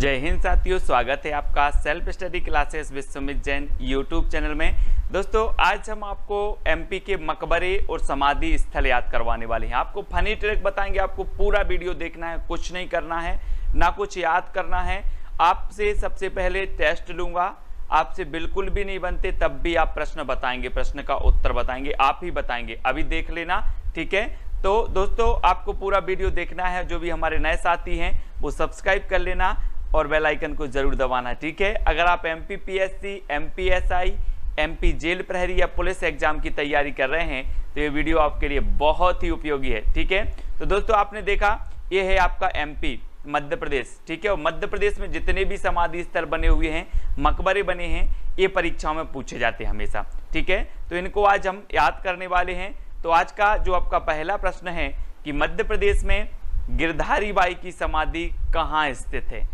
जय हिंद साथियों, स्वागत है आपका self study classes Vishwamit Jain YouTube channel में। दोस्तों आज हम आपको एमपी के मकबरे और समाधि स्थल याद करवाने वाले हैं। आपको फनी ट्रिक बताएंगे, आपको पूरा वीडियो देखना है, कुछ नहीं करना है, ना कुछ याद करना है। आपसे सबसे पहले टेस्ट लूंगा, आपसे बिल्कुल भी नहीं बनते तब भी आप प्रश्न बताएंगे, प्रश्न का उत्तर बताएंगे, आप ही बताएंगे। अभी देख लेना, ठीक है। तो दोस्तों आपको पूरा वीडियो देखना है। जो भी हमारे नए साथी हैं वो सब्सक्राइब कर लेना और बेल आइकन को जरूर दबाना, ठीक है। अगर आप एमपीपीएससी, एमपीएसआई, एमपी जेल प्रहरी या पुलिस एग्जाम की तैयारी कर रहे हैं तो ये वीडियो आपके लिए बहुत ही उपयोगी है, ठीक है। तो दोस्तों आपने देखा ये है आपका एमपी मध्य प्रदेश, ठीक है। और मध्य प्रदेश में जितने भी समाधि स्थल बने हुए हैं, मकबरे बने हैं, ये परीक्षाओं में पूछे जाते हैं हमेशा, ठीक है। तो इनको आज हम याद करने वाले हैं। तो आज का जो आपका पहला प्रश्न है कि मध्य प्रदेश में गिरधारी बाई की समाधि कहाँ स्थित है।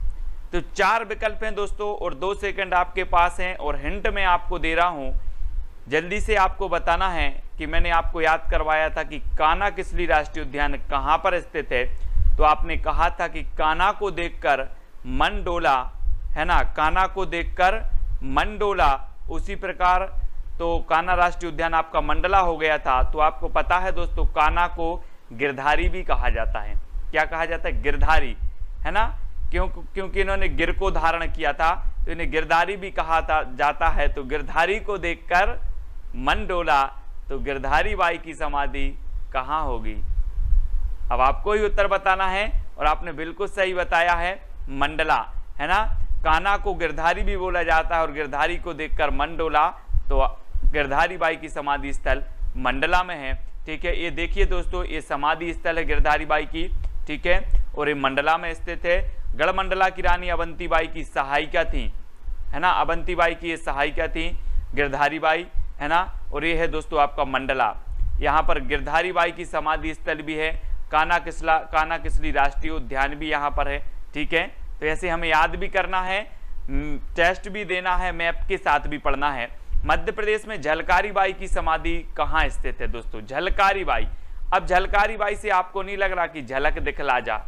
तो 4 विकल्प हैं दोस्तों और 2 सेकंड आपके पास हैं और हिंट मैं आपको दे रहा हूं। जल्दी से आपको बताना है कि मैंने आपको याद करवाया था कि कान्हा किसली राष्ट्रीय उद्यान कहां पर स्थित है। तो आपने कहा था कि कान्हा को देखकर मन डोला, है ना, कान्हा को देखकर मन डोला। उसी प्रकार तो कान्हा राष्ट्रीय उद्यान आपका मंडला हो गया था। तो आपको पता है दोस्तों कान्हा को गिरधारी भी कहा जाता है। क्या कहा जाता है? गिरधारी, है ना। क्योंकि इन्होंने गिर को धारण किया था तो इन्हें गिरधारी भी कहा जाता है। तो गिरधारी को देखकर मन डोला, तो गिरधारी बाई की समाधि कहाँ होगी? अब आपको ही उत्तर बताना है और आपने बिल्कुल सही बताया है, मंडला, है ना। कान्हा को गिरधारी भी बोला जाता है और गिरधारी को देखकर मन डोला, तो गिरधारी बाई की समाधि स्थल मंडला में है, ठीक है। ये देखिए दोस्तों, ये समाधि स्थल है गिरधारी बाई की, ठीक है, और ये मंडला में स्थित है। गढ़मंडला की रानी अवंती बाई की सहायिका थी, है ना। अवंती बाई की ये सहायिका थी गिरधारी बाई, है ना। और ये है दोस्तों आपका मंडला। यहाँ पर गिरधारी बाई की समाधि स्थल भी है। कान्हा किसली राष्ट्रीय उद्यान भी यहाँ पर है, ठीक है। तो ऐसे हमें याद भी करना है, टेस्ट भी देना है, मैप के साथ भी पढ़ना है। मध्य प्रदेश में झलकारी बाई की समाधि कहाँ स्थित है दोस्तों? झलकारी बाई। अब झलकारी बाई से आपको नहीं लग रहा कि झलक दिखला जा।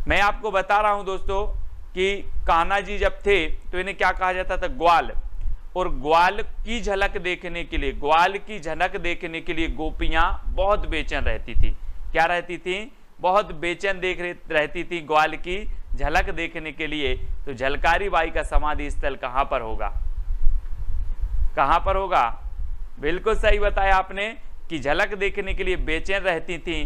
मैं आपको बता रहा हूं दोस्तों कि कान्हा जी जब थे तो इन्हें क्या कहा जाता था? ग्वाल। और ग्वाल की झलक देखने के लिए, ग्वाल की झलक देखने के लिए गोपियां बहुत बेचैन रहती थी। क्या रहती थी? बहुत बेचैन रहती थी ग्वाल की झलक देखने के लिए। तो झलकारी बाई का समाधि स्थल कहां पर होगा? कहां पर होगा? बिल्कुल सही बताया आपने कि झलक देखने के लिए बेचैन रहती थी।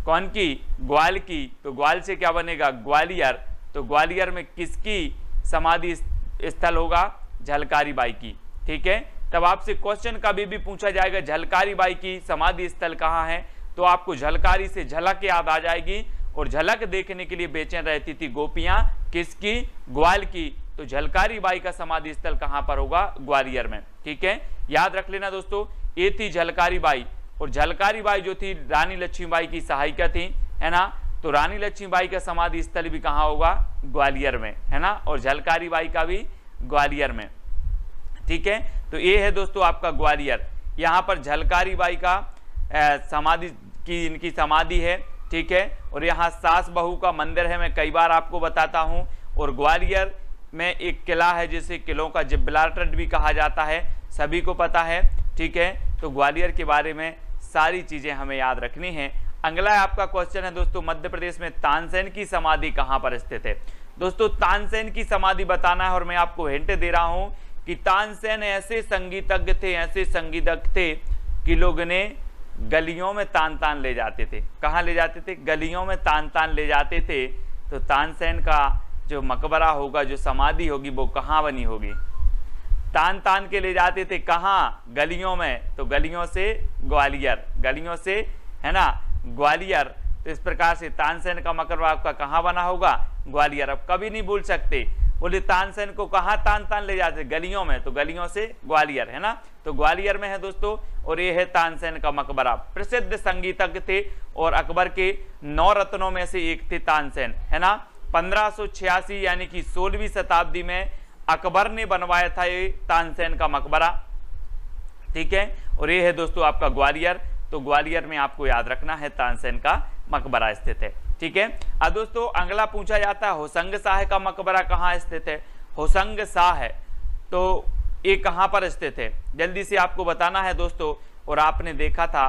कौन की? ग्वाल की। तो ग्वाल से क्या बनेगा? ग्वालियर। तो ग्वालियर में किसकी समाधि स्थल होगा? झलकारी बाई की, ठीक है। तब आपसे क्वेश्चन कभी भी पूछा जाएगा झलकारी बाई की समाधि स्थल कहाँ है, तो आपको झलकारी से झलक याद आ जाएगी। और झलक देखने के लिए बेचैन रहती थी गोपियां, किसकी? ग्वाल की। तो झलकारी बाई का समाधि स्थल कहां पर होगा? ग्वालियर में, ठीक है। याद रख लेना दोस्तों, ये थी झलकारी बाई। और झलकारी बाई जो थी रानी लक्ष्मीबाई की सहायिका थी, है ना। तो रानी लक्ष्मीबाई का समाधि स्थल भी कहां होगा? ग्वालियर में, है ना। और झलकारी बाई का भी ग्वालियर में, ठीक है। तो ये है दोस्तों आपका ग्वालियर। यहाँ पर झलकारी बाई का समाधि की इनकी समाधि है, ठीक है। और यहाँ सास बहू का मंदिर है, मैं कई बार आपको बताता हूँ। और ग्वालियर में एक किला है जिसे किलों का जिब्राल्टर भी कहा जाता है, सभी को पता है, ठीक है। तो ग्वालियर के बारे में सारी चीजें हमें याद रखनी है। अगला आपका क्वेश्चन है दोस्तों, मध्य प्रदेश में तानसेन की समाधि कहां पर स्थित है? दोस्तों तानसेन की समाधि बताना है और मैं आपको हिंट दे रहा हूं कि तानसेन ऐसे संगीतज्ञ थे कि लोग ने गलियों में तान तान ले जाते थे। कहां ले जाते थे? गलियों में तान तान ले जाते थे। तो तानसेन का जो मकबरा होगा, जो समाधि होगी, वो कहां बनी होगी? तान तान के ले जाते थे कहाँ? गलियों में। तो गलियों से ग्वालियर, गलियों से, है ना, ग्वालियर। तो इस प्रकार से तानसेन का मकबरा आपका कहाँ बना होगा? ग्वालियर। अब कभी नहीं भूल सकते, बोले तानसेन को कहाँ तान तान ले जाते? गलियों में। तो गलियों से ग्वालियर, है ना। तो ग्वालियर में है दोस्तों। और ये है तानसेन का मकबरा। प्रसिद्ध संगीतज्ञ थे और अकबर के 9 रत्नों में से एक थे तानसेन, है ना। 1586 यानी कि 16वीं शताब्दी में अकबर ने बनवाया था ये तानसेन का मकबरा, ठीक है। और ये है दोस्तों आपका ग्वालियर। तो ग्वालियर में आपको याद रखना है तानसेन का मकबरा स्थित है, ठीक है। अब दोस्तों अगला पूछा जाता है होशंग शाह का मकबरा कहाँ स्थित है। होशंग शाह तो ये कहाँ पर स्थित है, जल्दी से आपको बताना है दोस्तों। और आपने देखा था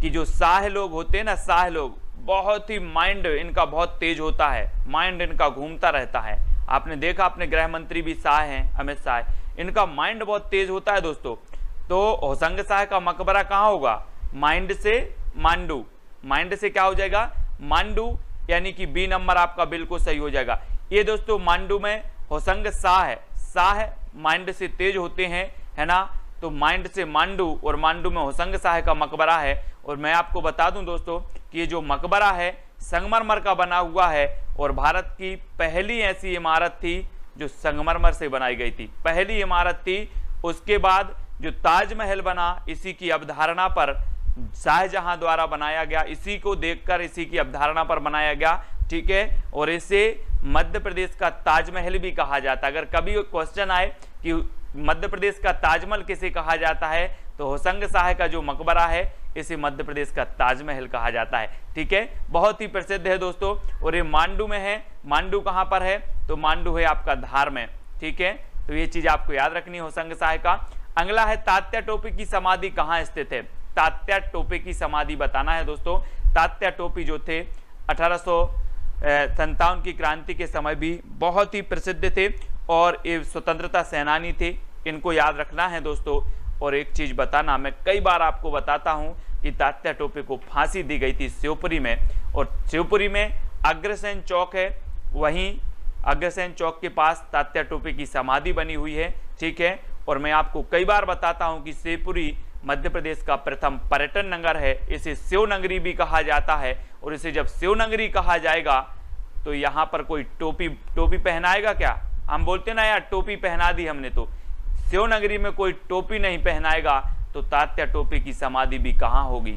कि जो शाह लोग होते हैं ना, शाह लोग बहुत ही माइंड इनका बहुत तेज होता है, माइंड इनका घूमता रहता है। आपने देखा, अपने गृह मंत्री भी शाह हैं, अमित शाह, इनका माइंड बहुत तेज होता है दोस्तों। तो होशंग शाह का मकबरा कहाँ होगा, माइंड से मांडू, माइंड से क्या हो जाएगा मांडू, यानी कि बी नंबर आपका बिल्कुल सही हो जाएगा। ये दोस्तों मांडू में होशंग शाह है, शाह माइंड से तेज होते हैं, है ना। तो माइंड से मांडू और मांडू में होशंग शाह का मकबरा है। और मैं आपको बता दूं दोस्तों कि ये जो मकबरा है संगमरमर का बना हुआ है और भारत की पहली ऐसी इमारत थी जो संगमरमर से बनाई गई थी, पहली इमारत थी। उसके बाद जो ताजमहल बना इसी की अवधारणा पर शाहजहां द्वारा बनाया गया, इसी को देखकर इसी की अवधारणा पर बनाया गया, ठीक है। और इसे मध्य प्रदेश का ताजमहल भी कहा जाता है। अगर कभी क्वेश्चन आए कि मध्य प्रदेश का ताजमहल किसे कहा जाता है, तो होशंग शाह का जो मकबरा है इसे मध्य प्रदेश का ताजमहल कहा जाता है, ठीक है। बहुत ही प्रसिद्ध है दोस्तों। और ये मांडू में है। मांडू कहाँ पर है, तो मांडू है आपका धार में, ठीक है। तो ये चीज आपको याद रखनी है होशंग शाह का। अगला है तात्या टोपे की समाधि कहाँ स्थित है। तात्या टोपे की समाधि बताना है दोस्तों। तात्या टोपे जो थे 1857 की क्रांति के समय भी बहुत ही प्रसिद्ध थे और ये स्वतंत्रता सेनानी थे, इनको याद रखना है दोस्तों। और एक चीज बताना, मैं कई बार आपको बताता हूं कि तात्या टोपे को फांसी दी गई थी शिवपुरी में, और शिवपुरी में अग्रसेन चौक है, वहीं अग्रसेन चौक के पास तात्या टोपे की समाधि बनी हुई है, ठीक है। और मैं आपको कई बार बताता हूं कि शिवपुरी मध्य प्रदेश का प्रथम पर्यटन नगर है, इसे शिव नगरी भी कहा जाता है। और इसे जब शिव नगरी कहा जाएगा तो यहाँ पर कोई टोपी पहनाएगा क्या, हम बोलते ना यार टोपी पहना दी हमने, तो शिव नगरी में कोई टोपी नहीं पहनाएगा। तो तात्या टोपे की समाधि भी कहाँ होगी,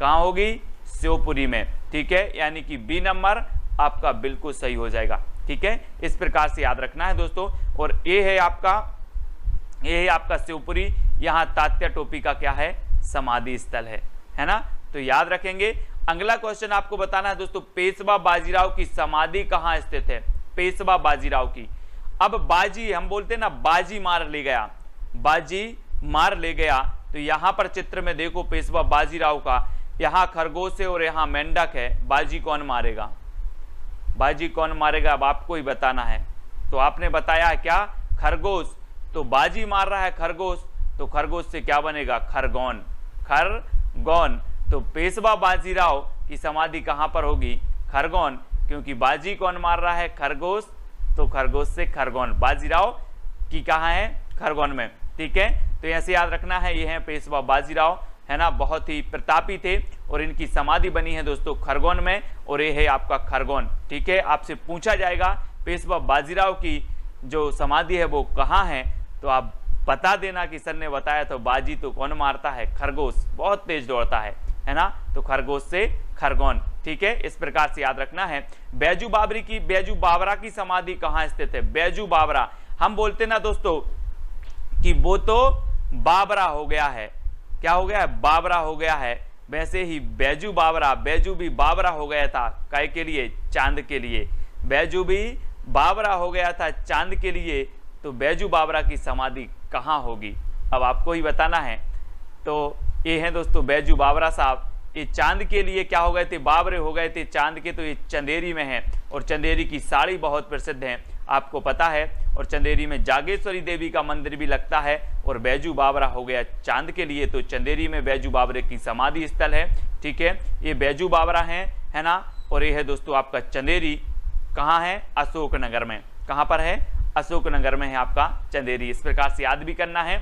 कहाँ होगी, शिवपुरी में, ठीक है। यानी कि बी नंबर आपका बिल्कुल सही हो जाएगा, ठीक है। इस प्रकार से याद रखना है दोस्तों। और ये है आपका शिवपुरी, यहाँ तात्या टोपे का क्या है, समाधि स्थल है ना। तो याद रखेंगे। अगला क्वेश्चन आपको बताना है दोस्तों, पेशवा बाजीराव की समाधि कहाँ स्थित है। पेशवा बाजीराव की, अब बाजी हम बोलते हैं ना, बाजी मार ले गया, बाजी मार ले गया। तो यहां पर चित्र में देखो पेशवा बाजीराव का, यहां खरगोश है और यहां मेंढक है, बाजी कौन मारेगा, बाजी कौन मारेगा, अब आपको ही बताना है। तो आपने बताया क्या, खरगोश, तो बाजी मार रहा है खरगोश, तो खरगोश से क्या बनेगा, खरगोन, खरगोन। तो पेशवा बाजीराव की समाधि कहां पर होगी, खरगोन, क्योंकि बाजी कौन मार रहा है, खरगोश, तो खरगोश से खरगोन, बाजीराव की कहाँ है, खरगोन में, ठीक है। तो ऐसे याद रखना है, ये है पेशवा बाजीराव, है ना, बहुत ही प्रतापी थे और इनकी समाधि बनी है दोस्तों खरगोन में, और ये है आपका खरगोन, ठीक है। आपसे पूछा जाएगा पेशवा बाजीराव की जो समाधि है वो कहाँ है, तो आप बता देना कि सर ने बताया। तो बाजी तो कौन मारता है, खरगोश, बहुत तेज दौड़ता है ना, तो खरगोश से खरगोन, ठीक है। इस प्रकार से याद रखना है। बैजू बावरा की समाधि कहाँ स्थित है। बैजू बावरा, हम बोलते ना दोस्तों कि वो तो बाबरा हो गया है, क्या हो गया है, बाबरा हो गया है। वैसे ही बैजू बावरा, बैजू भी बाबरा हो गया था, काय के लिए, चांद के लिए, बैजू भी बाबरा हो गया था चांद के लिए। तो बैजू बावरा की समाधि कहाँ होगी, अब आपको ही बताना है। तो ये है दोस्तों बैजू बावरा साहब, ये चांद के लिए क्या हो गए थे, बाबरे हो गए थे चांद के। तो ये चंदेरी में है और चंदेरी की साड़ी बहुत प्रसिद्ध है, आपको पता है। और चंदेरी में जागेश्वरी देवी का मंदिर भी लगता है, और बैजू बावरा हो गया चांद के लिए, तो चंदेरी में बैजू बावरे की समाधि स्थल है, ठीक है। ये बैजू बावरा है ना। और ये है दोस्तों आपका चंदेरी, कहाँ है, अशोकनगर में, कहाँ पर है, अशोकनगर में है आपका चंदेरी। इस प्रकार से याद भी करना है।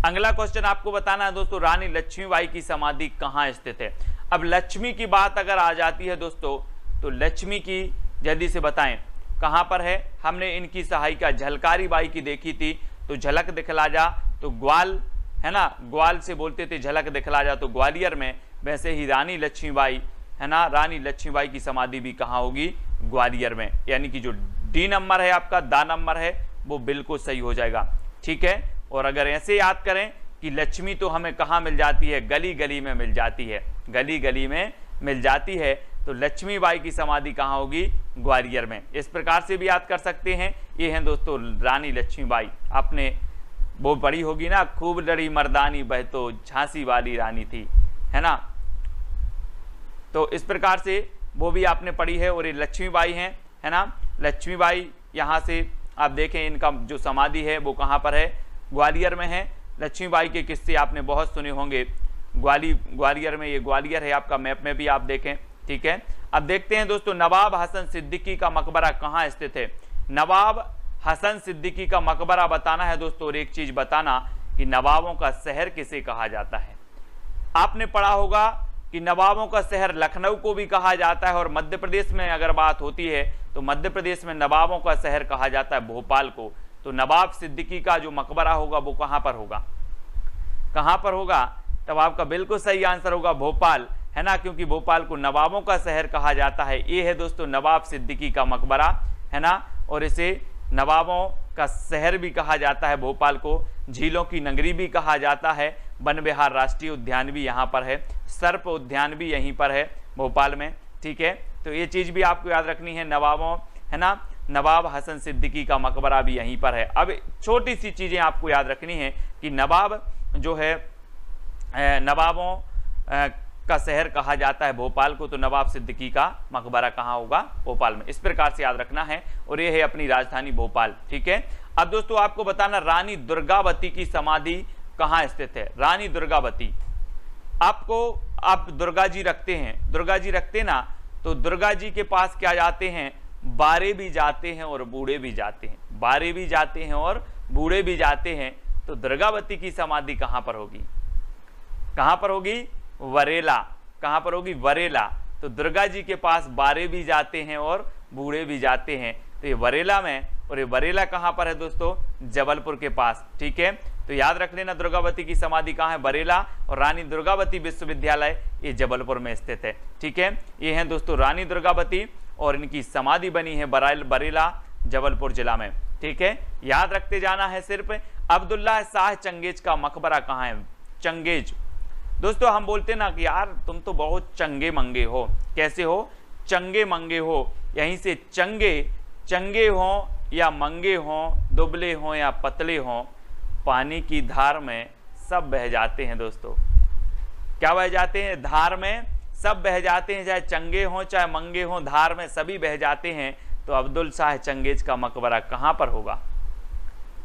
अगला क्वेश्चन आपको बताना है दोस्तों, रानी लक्ष्मीबाई की समाधि कहाँ स्थित है। अब लक्ष्मी की बात अगर आ जाती है दोस्तों, तो लक्ष्मी की जल्दी से बताएं कहाँ पर है। हमने इनकी सहायिका झलकारी बाई की देखी थी, तो झलक दिखला जा, तो ग्वाल है ना, ग्वाल से बोलते थे झलक दिखला जा, तो ग्वालियर में। वैसे ही रानी लक्ष्मीबाई है ना, रानी लक्ष्मीबाई की समाधि भी कहाँ होगी, ग्वालियर में। यानी कि जो डी नंबर है आपका, दा नंबर है, वो बिल्कुल सही हो जाएगा, ठीक है। और अगर ऐसे याद करें कि लक्ष्मी तो हमें कहाँ मिल जाती है, गली गली में मिल जाती है, गली गली में मिल जाती है। तो लक्ष्मीबाई की समाधि कहाँ होगी? ग्वालियर में। इस प्रकार से भी याद कर सकते हैं। ये हैं दोस्तों रानी लक्ष्मीबाई। आपने वो पढ़ी होगी ना, खूब लड़ी मर्दानी बह तो झांसी वाली रानी थी, है ना। तो इस प्रकार से वो भी आपने पढ़ी है। और ये लक्ष्मीबाई हैं, है ना। लक्ष्मीबाई यहाँ से आप देखें इनका जो समाधि है वो कहाँ पर है? ग्वालियर में है। लक्ष्मीबाई के किस्से आपने बहुत सुने होंगे। ग्वालियर में, ये ग्वालियर है आपका, मैप में भी आप देखें, ठीक है। अब देखते हैं दोस्तों नवाब हसन सिद्दीकी का मकबरा कहाँ स्थित है। नवाब हसन सिद्दीकी का मकबरा बताना है दोस्तों। और एक चीज बताना कि नवाबों का शहर किसे कहा जाता है। आपने पढ़ा होगा कि नवाबों का शहर लखनऊ को भी कहा जाता है। और मध्य प्रदेश में अगर बात होती है तो मध्य प्रदेश में नवाबों का शहर कहा जाता है भोपाल को। तो नवाब सिद्दीकी का जो मकबरा होगा वो कहाँ पर होगा? कहाँ पर होगा? तब आपका बिल्कुल सही आंसर होगा भोपाल, है ना, क्योंकि भोपाल को नवाबों का शहर कहा जाता है। ये है दोस्तों नवाब सिद्दीकी का मकबरा, है ना। और इसे नवाबों का शहर भी कहा जाता है भोपाल को। झीलों की नगरी भी कहा जाता है। वन विहार राष्ट्रीय उद्यान भी यहाँ पर है। सर्प उद्यान भी यहीं पर है भोपाल में, ठीक है। तो ये चीज़ भी आपको याद रखनी है, नवाबों, है ना, नवाब हसन सिद्दीकी का मकबरा भी यहीं पर है। अब छोटी सी चीज़ें आपको याद रखनी है कि नवाब जो है नवाबों का शहर कहा जाता है भोपाल को। तो नवाब सिद्दीकी का मकबरा कहाँ होगा? भोपाल में। इस प्रकार से याद रखना है। और ये है अपनी राजधानी भोपाल, ठीक है। अब दोस्तों आपको बताना रानी दुर्गावती की समाधि कहाँ स्थित है। रानी दुर्गावती, आपको आप दुर्गा जी रखते हैं, दुर्गा जी रखते ना, तो दुर्गा जी के पास क्या जाते हैं? बारे भी जाते हैं और बूढ़े भी जाते हैं। बारे भी जाते हैं और बूढ़े भी जाते हैं। तो दुर्गावती की समाधि कहाँ पर होगी? कहाँ पर होगी? वरेला। कहाँ पर होगी? वरेला। तो दुर्गा जी के पास बारे भी जाते हैं और बूढ़े भी जाते हैं। तो ये वरेला में, और ये वरेला कहाँ पर है दोस्तों? जबलपुर के पास, ठीक है। तो याद रख लेना दुर्गावती की समाधि कहाँ है? बरेला। और रानी दुर्गावती विश्वविद्यालय ये जबलपुर में स्थित है, ठीक है। ये हैं दोस्तों रानी दुर्गावती और इनकी समाधि बनी है बरेला जबलपुर जिला में, ठीक है। याद रखते जाना है सिर्फ। अब्दुल्ला शाह चंगेज का मकबरा कहाँ है? चंगेज। दोस्तों हम बोलते ना कि यार तुम तो बहुत चंगे मंगे हो। कैसे हो? चंगे मंगे हो। यहीं से चंगे हो या मंगे हो, दुबले हो या पतले हो, पानी की धार में सब बह जाते हैं दोस्तों। क्या बह जाते हैं? धार में सब बह जाते हैं। चाहे चंगे हो चाहे मंगे हो, धार में सभी बह जाते हैं। तो अब्दुल शाह चंगेज का मकबरा कहाँ पर होगा?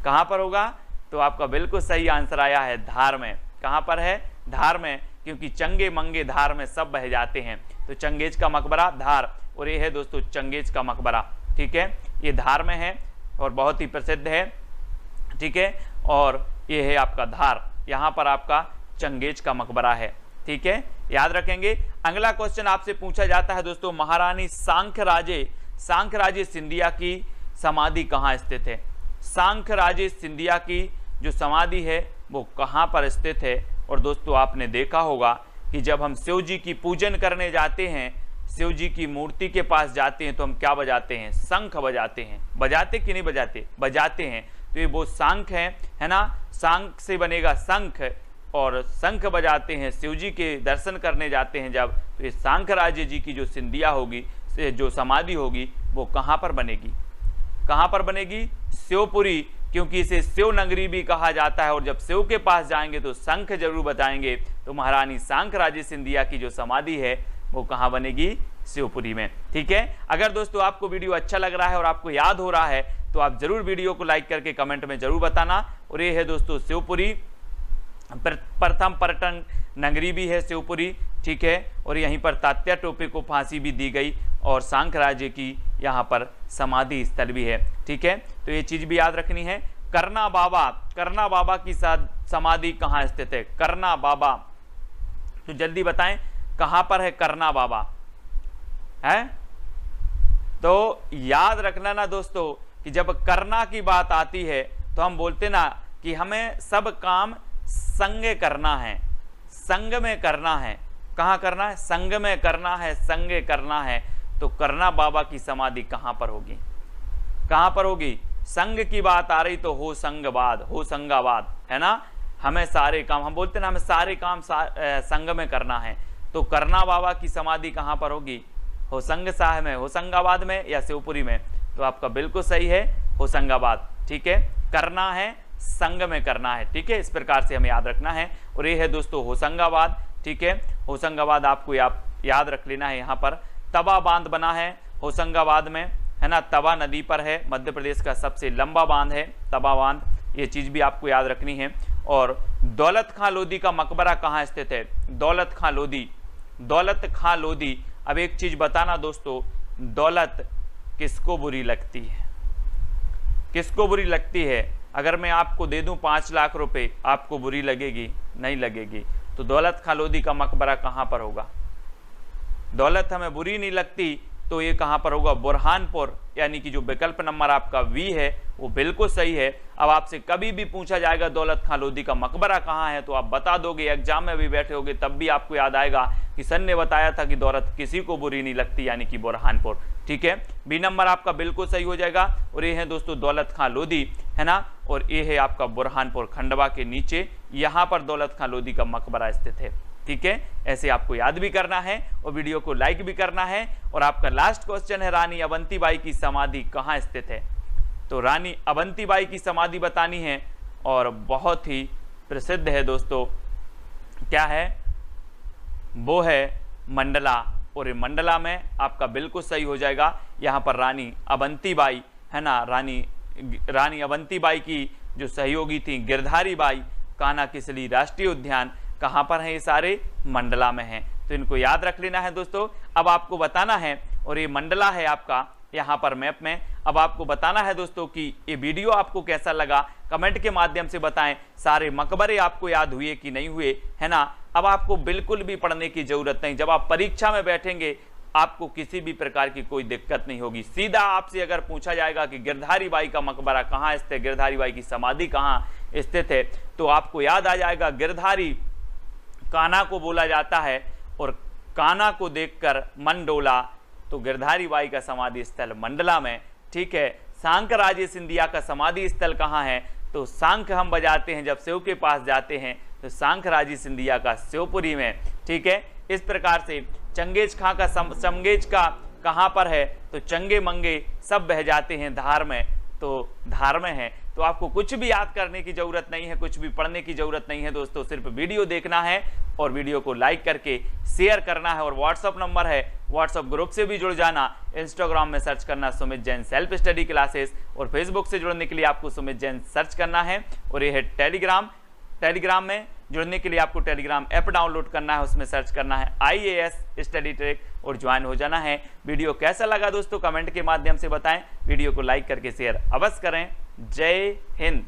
कहाँ पर होगा? तो आपका बिल्कुल सही आंसर आया है धार में। कहाँ पर है? धार में, क्योंकि चंगे मंगे धार में सब बह जाते हैं। तो चंगेज का मकबरा धार। और ये है दोस्तों चंगेज का मकबरा, ठीक है। ये धार में है और बहुत ही प्रसिद्ध है, ठीक है। और ये है आपका धार, यहाँ पर आपका चंगेज का मकबरा है, ठीक है। याद रखेंगे। अगला क्वेश्चन आपसे पूछा जाता है दोस्तों महारानी सांख्यराजे सिंधिया की समाधि कहाँ स्थित है? सांख्यराजे सिंधिया की जो समाधि है वो कहाँ पर स्थित है? और दोस्तों आपने देखा होगा कि जब हम शिव जी की पूजन करने जाते हैं, शिव जी की मूर्ति के पास जाते हैं, तो हम क्या बजाते हैं? शंख बजाते हैं। बजाते कि नहीं बजाते? बजाते हैं। तो ये वो शंख है ना। शंख से बनेगा शंख, और शंख बजाते हैं। शिव जी के दर्शन करने जाते हैं जब, तो ये सांख्यराजे जी की जो सिंधिया होगी, जो समाधि होगी, वो कहाँ पर बनेगी? कहाँ पर बनेगी? शिवपुरी, क्योंकि इसे शिव नगरी भी कहा जाता है। और जब शिव के पास जाएंगे तो शंख जरूर बजाएंगे। तो महारानी सांख्यराजे सिंधिया की जो समाधि है वो कहाँ बनेगी? शिवपुरी में, ठीक है। अगर दोस्तों आपको वीडियो अच्छा लग रहा है और आपको याद हो रहा है तो आप जरूर वीडियो को लाइक करके कमेंट में जरूर बताना। और ये है दोस्तों शिवपुरी, प्रथम पर्यटन नगरी भी है शिवपुरी, ठीक है। और यहीं पर तात्या टोपे को फांसी भी दी गई और सांख्यराजे की यहाँ पर समाधि स्थल भी है, ठीक है। तो ये चीज भी याद रखनी है। करना बाबा की समाधि कहाँ स्थित है? करना बाबा, तो जल्दी बताएं कहाँ पर है करना बाबा? है तो याद रखना ना दोस्तों कि जब करना की बात आती है तो हम बोलते ना कि हमें सब काम संग करना है, संग में करना है। कहाँ करना है? संग में करना है, संग करना है। तो करना बाबा की समाधि कहाँ पर होगी? कहाँ पर होगी? संग की बात आ रही तो हो संगाबाद, है ना। हमें सारे काम, हम बोलते ना हमें सारे काम संग में करना है। तो करना बाबा की समाधि कहाँ पर होगी? होशंगाबाद में, होशंगाबाद में या शिवपुरी में? तो आपका बिल्कुल सही है होशंगाबाद। ठीक है, करना है संग में करना है। ठीक है, इस प्रकार से हमें याद रखना है। और ये है दोस्तों होशंगाबाद। ठीक है, होशंगाबाद आपको याद रख लेना है। यहाँ पर तवा बांध बना है होशंगाबाद में, है ना, तवा नदी पर है, मध्य प्रदेश का सबसे लंबा बांध है तवा बांध, ये चीज भी आपको याद रखनी है। और दौलत खां लोधी का मकबरा कहाँ स्थित है? दौलत खां लोधी, दौलत खां लोधी। अब एक चीज बताना दोस्तों, दौलत किसको बुरी लगती है? किसको बुरी लगती है? अगर मैं आपको दे दूं 5 लाख रुपए, आपको बुरी लगेगी? नहीं लगेगी। तो दौलत खां लोधी का मकबरा कहां पर होगा? दौलत हमें बुरी नहीं लगती तो ये कहां पर होगा? बुरहानपुर, यानी कि जो विकल्प नंबर आपका वी है वो बिल्कुल सही है। अब आपसे कभी भी पूछा जाएगा दौलत खां लोधी का मकबरा कहाँ है, तो आप बता दोगे, एग्जाम में भी बैठे होगे तब भी आपको याद आएगा कि सर ने बताया था कि दौलत किसी को बुरी नहीं लगती, यानी कि बुरहानपुर। ठीक है, बी नंबर आपका बिल्कुल सही हो जाएगा। और ये है दोस्तों दौलत खां लोधी, है ना, और ये है आपका बुरहानपुर, खंडवा के नीचे यहाँ पर दौलत खां लोधी का मकबरा स्थित है। ठीक है, ऐसे आपको याद भी करना है और वीडियो को लाइक भी करना है। और आपका लास्ट क्वेश्चन है, रानी अवंतीबाई की समाधि कहाँ स्थित है? तो रानी अवंतीबाई की समाधि बतानी है और बहुत ही प्रसिद्ध है दोस्तों, क्या है वो है मंडला। और मंडला में आपका बिल्कुल सही हो जाएगा। यहाँ पर रानी अवंतीबाई, है ना, रानी अवंतीबाई की जो सहयोगी थी गिरधारी बाई, कान्हा किसली राष्ट्रीय उद्यान कहाँ पर है? ये सारे मंडला में हैं, तो इनको याद रख लेना है दोस्तों। अब आपको बताना है, और ये मंडला है आपका यहाँ पर मैप में। अब आपको बताना है दोस्तों कि ये वीडियो आपको कैसा लगा, कमेंट के माध्यम से बताएं। सारे मकबरे आपको याद हुए कि नहीं हुए, है ना। अब आपको बिल्कुल भी पढ़ने की जरूरत नहीं, जब आप परीक्षा में बैठेंगे आपको किसी भी प्रकार की कोई दिक्कत नहीं होगी। सीधा आपसे अगर पूछा जाएगा कि गिरधारी बाई का मकबरा कहाँ स्थित है, गिरधारी बाई की समाधि कहाँ स्थित है, तो आपको याद आ जाएगा गिरधारी कान्हा को बोला जाता है, और कान्हा को देखकर मन डोला, तो गिरधारी बाई का समाधि स्थल मंडला में। ठीक है, सांकराजे सिंधिया का समाधि स्थल कहाँ है? तो सांख हम बजाते हैं जब शिव के पास जाते हैं, तो सांकराजी सिंधिया का शिवपुरी में। ठीक है, इस प्रकार से चंगेज खां का चंगेज का कहाँ पर है? तो चंगे मंगे सब बह जाते हैं धार में, तो धार में है। तो आपको कुछ भी याद करने की जरूरत नहीं है, कुछ भी पढ़ने की जरूरत नहीं है दोस्तों, सिर्फ वीडियो देखना है और वीडियो को लाइक करके शेयर करना है। और व्हाट्सअप नंबर है, व्हाट्सअप ग्रुप से भी जुड़ जाना। इंस्टाग्राम में सर्च करना Sumit Jain self study classes, और फेसबुक से जुड़ने के लिए आपको सुमित जैन सर्च करना है। और ये है टेलीग्राम, टेलीग्राम में जुड़ने के लिए आपको टेलीग्राम ऐप डाउनलोड करना है, उसमें सर्च करना है IAS स्टडी ट्रैक और ज्वाइन हो जाना है। वीडियो कैसा लगा दोस्तों कमेंट के माध्यम से बताएं, वीडियो को लाइक करके शेयर अवश्य करें। जय हिंद।